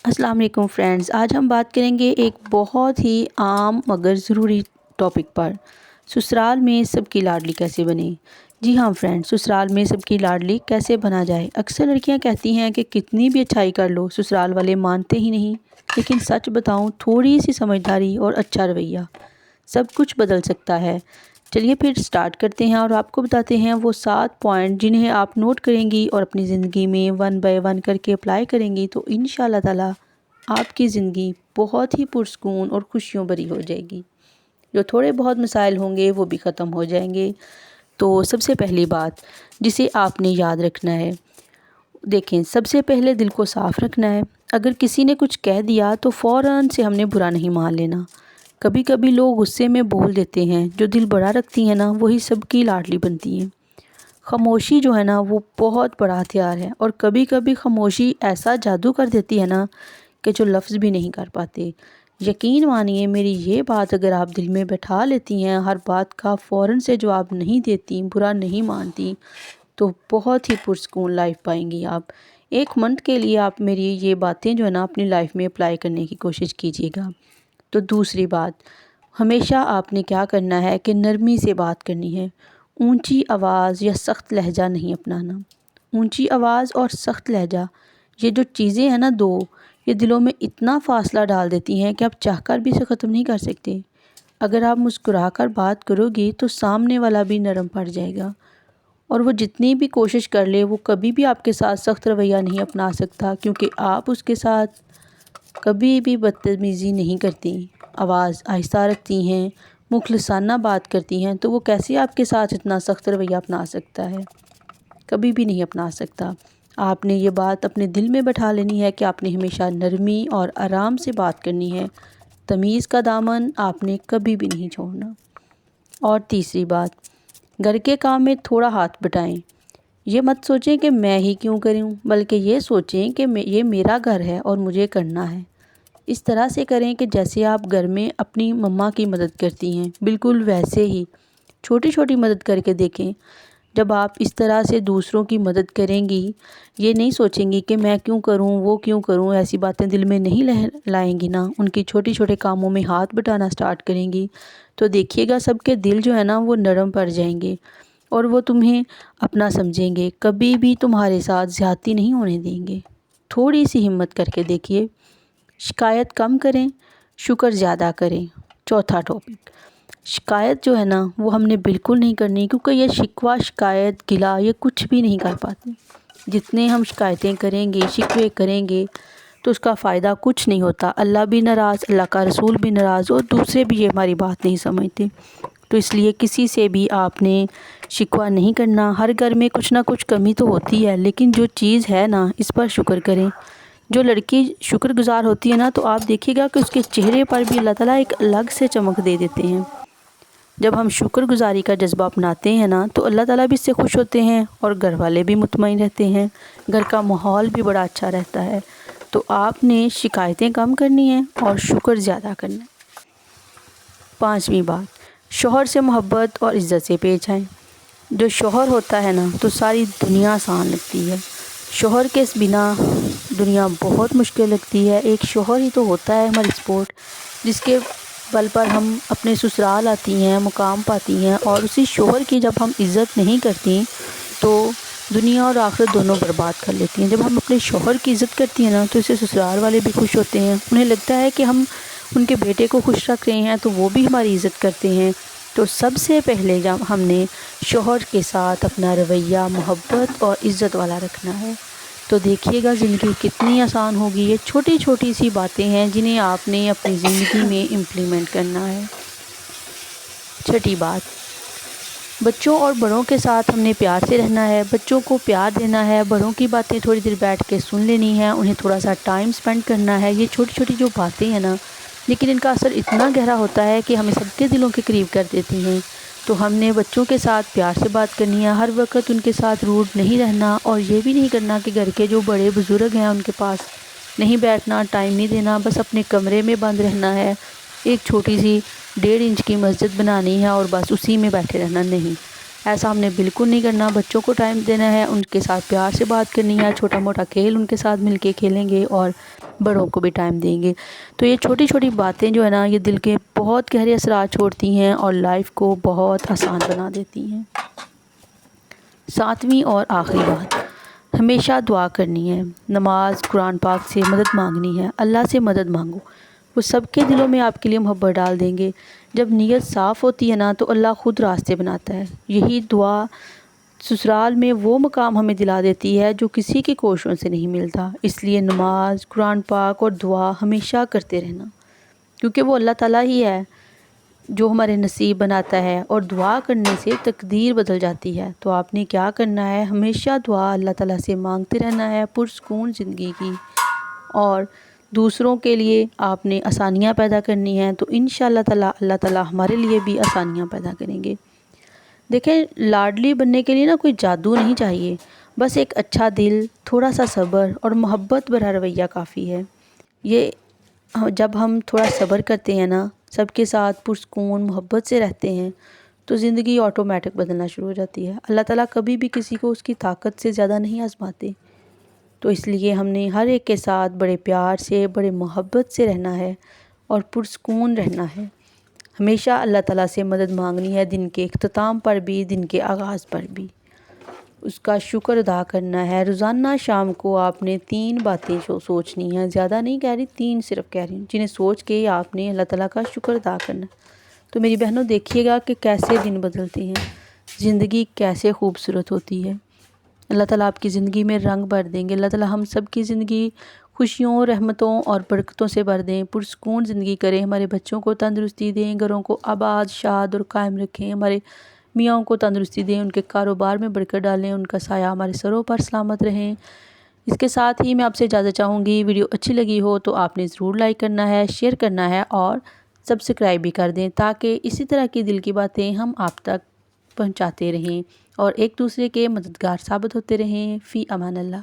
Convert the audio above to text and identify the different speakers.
Speaker 1: السلام علیکم فرینڈز، آج ہم بات کریں گے ایک بہت ہی عام مگر ضروری ٹاپک پر، سسرال میں سب کی لاڈلی کیسے بنے۔ جی ہاں فرینڈز، سسرال میں سب کی لاڈلی کیسے بنا جائے۔ اکثر لڑکیاں کہتی ہیں کہ کتنی بھی اچھائی کر لو سسرال والے مانتے ہی نہیں، لیکن سچ بتاؤں تھوڑی سی سمجھداری اور اچھا رویہ سب کچھ بدل سکتا ہے۔ چلیے پھر سٹارٹ کرتے ہیں اور آپ کو بتاتے ہیں وہ 7 پوائنٹ جنہیں آپ نوٹ کریں گی اور اپنی زندگی میں 1 بائی 1 کر کے اپلائی کریں گی تو انشاءاللہ تعالی آپ کی زندگی بہت ہی پرسکون اور خوشیوں بھری ہو جائے گی۔ جو تھوڑے بہت مسائل ہوں گے وہ بھی ختم ہو جائیں گے۔ تو سب سے پہلی بات جسے آپ نے یاد رکھنا ہے، دیکھیں سب سے پہلے دل کو صاف رکھنا ہے۔ اگر کسی نے کچھ کہہ دیا تو فوراً سے ہم نے برا نہیں مان لینا۔ کبھی کبھی لوگ غصے میں بول دیتے ہیں، جو دل بڑا رکھتی ہیں نا وہی سب کی لاڈلی بنتی ہیں۔ خاموشی جو ہے نا وہ بہت بڑا ہتھیار ہے، اور کبھی کبھی خاموشی ایسا جادو کر دیتی ہے نا کہ جو لفظ بھی نہیں کر پاتے۔ یقین مانیے میری یہ بات اگر آپ دل میں بیٹھا لیتی ہیں، ہر بات کا فوراً سے جواب نہیں دیتی، برا نہیں مانتی، تو بہت ہی پرسکون لائف پائیں گی آپ۔ 1 منتھ کے لیے آپ میری یہ باتیں جو ہے نا اپنی لائف میں اپلائی کرنے کی کوشش کیجیے گا۔ تو دوسری بات، ہمیشہ آپ نے کیا کرنا ہے کہ نرمی سے بات کرنی ہے۔ اونچی آواز یا سخت لہجہ نہیں اپنانا۔ اونچی آواز اور سخت لہجہ یہ جو چیزیں ہیں نا یہ دلوں میں اتنا فاصلہ ڈال دیتی ہیں کہ آپ چاہ کر بھی اسے ختم نہیں کر سکتے۔ اگر آپ مسکرا کر بات کرو گی تو سامنے والا بھی نرم پڑ جائے گا، اور وہ جتنی بھی کوشش کر لے وہ کبھی بھی آپ کے ساتھ سخت رویہ نہیں اپنا سکتا، کیونکہ آپ اس کے ساتھ کبھی بھی بدتمیزی نہیں کرتی، آواز آہستہ رکھتی ہیں، مخلصانہ بات کرتی ہیں، تو وہ کیسے آپ کے ساتھ اتنا سخت رویہ اپنا سکتا ہے؟ کبھی بھی نہیں اپنا سکتا۔ آپ نے یہ بات اپنے دل میں بٹھا لینی ہے کہ آپ نے ہمیشہ نرمی اور آرام سے بات کرنی ہے۔ تمیز کا دامن آپ نے کبھی بھی نہیں چھوڑنا۔ اور تیسری بات، گھر کے کام میں تھوڑا ہاتھ بٹائیں۔ یہ مت سوچیں کہ میں ہی کیوں کروں، بلکہ یہ سوچیں کہ یہ میرا گھر ہے اور مجھے کرنا ہے۔ اس طرح سے کریں کہ جیسے آپ گھر میں اپنی مما کی مدد کرتی ہیں، بالکل ویسے ہی چھوٹی چھوٹی مدد کر کے دیکھیں۔ جب آپ اس طرح سے دوسروں کی مدد کریں گی، یہ نہیں سوچیں گی کہ میں کیوں کروں، وہ کیوں کروں، ایسی باتیں دل میں نہیں لائیں گی نا، ان کی چھوٹی چھوٹے کاموں میں ہاتھ بٹانا سٹارٹ کریں گی، تو دیکھیے گا سب کے دل جو ہے نا وہ نرم پڑ جائیں گے، اور وہ تمہیں اپنا سمجھیں گے، کبھی بھی تمہارے ساتھ زیادتی نہیں ہونے دیں گے۔ تھوڑی سی ہمت کر کے دیکھیے۔ شکایت کم کریں، شکر زیادہ کریں۔ چوتھا ٹاپک، شکایت جو ہے نا وہ ہم نے بالکل نہیں کرنی، کیونکہ یہ شکوہ، شکایت، گلہ یہ کچھ بھی نہیں کر پاتے۔ جتنے ہم شکایتیں کریں گے، شکوے کریں گے، تو اس کا فائدہ کچھ نہیں ہوتا۔ اللہ بھی ناراض، اللہ کا رسول بھی ناراض، اور دوسرے بھی یہ ہماری بات نہیں سمجھتے۔ تو اس لیے کسی سے بھی آپ نے شکوہ نہیں کرنا۔ ہر گھر میں کچھ نہ کچھ کمی تو ہوتی ہے، لیکن جو چیز ہے نا اس پر شکر کریں۔ جو لڑکی شکر گزار ہوتی ہے نا تو آپ دیکھیے گا کہ اس کے چہرے پر بھی اللہ تعالیٰ ایک الگ سے چمک دے دیتے ہیں۔ جب ہم شکر گزاری کا جذبہ اپناتے ہیں نا تو اللہ تعالیٰ بھی اس سے خوش ہوتے ہیں، اور گھر والے بھی مطمئن رہتے ہیں، گھر کا ماحول بھی بڑا اچھا رہتا ہے۔ تو آپ نے شکایتیں کم کرنی ہیں اور شکر زیادہ کرنا ہے۔ 5ویں بات، شوہر سے محبت اور عزت سے پیش آئیں۔ جو شوہر ہوتا ہے نا تو ساری دنیا آسان لگتی ہے۔ شوہر کے بنا دنیا بہت مشکل لگتی ہے۔ ایک شوہر ہی تو ہوتا ہے ہماری سپورٹ، جس کے بل پر ہم اپنے سسرال آتی ہیں، مقام پاتی ہیں، اور اسی شوہر کی جب ہم عزت نہیں کرتی تو دنیا اور آخرت دونوں برباد کر لیتی ہیں۔ جب ہم اپنے شوہر کی عزت کرتی ہیں نا تو اسے سسرال والے بھی خوش ہوتے ہیں، انہیں لگتا ہے کہ ہم ان کے بیٹے کو خوش رکھ رہے ہیں تو وہ بھی ہماری عزت کرتے ہیں۔ تو سب سے پہلے جب ہم نے شوہر کے ساتھ اپنا رویہ محبت اور عزت والا رکھنا ہے، تو دیکھیے گا زندگی کتنی آسان ہوگی۔ یہ چھوٹی چھوٹی سی باتیں ہیں جنہیں آپ نے اپنی زندگی میں امپلیمنٹ کرنا ہے۔ 6ٹھی بات، بچوں اور بڑوں کے ساتھ ہم نے پیار سے رہنا ہے، بچوں کو پیار دینا ہے، بڑوں کی باتیں تھوڑی دیر بیٹھ کے سن لینی ہے، انہیں تھوڑا سا ٹائم سپینڈ کرنا ہے۔ یہ چھوٹی چھوٹی جو باتیں ہیں نا، لیکن ان کا اثر اتنا گہرا ہوتا ہے کہ ہمیں سب کے دلوں کے قریب کر دیتی ہیں۔ تو ہم نے بچوں کے ساتھ پیار سے بات کرنی ہے، ہر وقت ان کے ساتھ روڈ نہیں رہنا، اور یہ بھی نہیں کرنا کہ گھر کے جو بڑے بزرگ ہیں ان کے پاس نہیں بیٹھنا، ٹائم نہیں دینا، بس اپنے کمرے میں بند رہنا ہے، ایک چھوٹی سی 1.5 انچ کی مسجد بنانی ہے اور بس اسی میں بیٹھے رہنا۔ نہیں، ایسا ہم نے بالکل نہیں کرنا۔ بچوں کو ٹائم دینا ہے، ان کے ساتھ پیار سے بات کرنی ہے، چھوٹا موٹا کھیل ان کے ساتھ مل کے کھیلیں گے، اور بڑوں کو بھی ٹائم دیں گے۔ تو یہ چھوٹی چھوٹی باتیں جو ہے نا، یہ دل کے بہت گہرے اثرات چھوڑتی ہیں اور لائف کو بہت آسان بنا دیتی ہیں۔ 7ویں اور آخری بات، ہمیشہ دعا کرنی ہے، نماز، قرآن پاک سے مدد مانگنی ہے۔ اللہ سے مدد مانگو، وہ سب کے دلوں میں آپ کے لیے محبت ڈال دیں گے۔ جب نیت صاف ہوتی ہے نا تو اللہ خود راستے بناتا ہے۔ یہی دعا سسرال میں وہ مقام ہمیں دلا دیتی ہے جو کسی کی کوششوں سے نہیں ملتا۔ اس لیے نماز، قرآن پاک اور دعا ہمیشہ کرتے رہنا، کیونکہ وہ اللہ تعالیٰ ہی ہے جو ہمارے نصیب بناتا ہے، اور دعا کرنے سے تقدیر بدل جاتی ہے۔ تو آپ نے کیا کرنا ہے، ہمیشہ دعا اللہ تعالیٰ سے مانگتے رہنا ہے پرسکون زندگی کی، اور دوسروں کے لیے آپ نے آسانیاں پیدا کرنی ہیں۔ تو انشاءاللہ تعالیٰ اللہ تعالیٰ ہمارے لیے بھی آسانیاں پیدا کریں گے۔ دیکھیں، لاڈلی بننے کے لیے نا کوئی جادو نہیں چاہیے، بس ایک اچھا دل، تھوڑا سا صبر اور محبت بھرا رویہ کافی ہے۔ یہ جب ہم تھوڑا صبر کرتے ہیں نا، سب کے ساتھ پرسکون محبت سے رہتے ہیں، تو زندگی آٹومیٹک بدلنا شروع ہو جاتی ہے۔ اللہ تعالیٰ کبھی بھی کسی کو اس کی طاقت سے زیادہ نہیں آزماتے۔ تو اس لیے ہم نے ہر ایک کے ساتھ بڑے پیار سے، بڑے محبت سے رہنا ہے اور پرسکون رہنا ہے۔ ہمیشہ اللہ تعالیٰ سے مدد مانگنی ہے، دن کے اختتام پر بھی، دن کے آغاز پر بھی اس کا شکر ادا کرنا ہے۔ روزانہ شام کو آپ نے 3 باتیں سوچنی ہیں، زیادہ نہیں کہہ رہی، 3 صرف کہہ رہی ہوں، جنہیں سوچ کے آپ نے اللہ تعالیٰ کا شکر ادا کرنا ہے۔ تو میری بہنوں، دیکھیے گا کہ کیسے دن بدلتے ہیں، زندگی کیسے خوبصورت ہوتی ہے۔ اللہ تعالیٰ آپ کی زندگی میں رنگ بھر دیں گے۔ اللہ تعالیٰ ہم سب کی زندگی خوشیوں، رحمتوں اور برکتوں سے بھر دیں، پرسکون زندگی کریں، ہمارے بچوں کو تندرستی دیں، گھروں کو آباد، شاد اور قائم رکھیں، ہمارے میاں کو تندرستی دیں، ان کے کاروبار میں برکت ڈالیں، ان کا سایہ ہمارے سروں پر سلامت رہیں۔ اس کے ساتھ ہی میں آپ سے اجازت چاہوں گی، ویڈیو اچھی لگی ہو تو آپ نے ضرور لائک کرنا ہے، شیئر کرنا ہے اور سبسکرائب بھی کر دیں، تاکہ اسی طرح کی دل کی باتیں ہم آپ تک پہنچاتے رہیں اور ایک دوسرے کے مددگار ثابت ہوتے رہیں۔ فی امان اللہ۔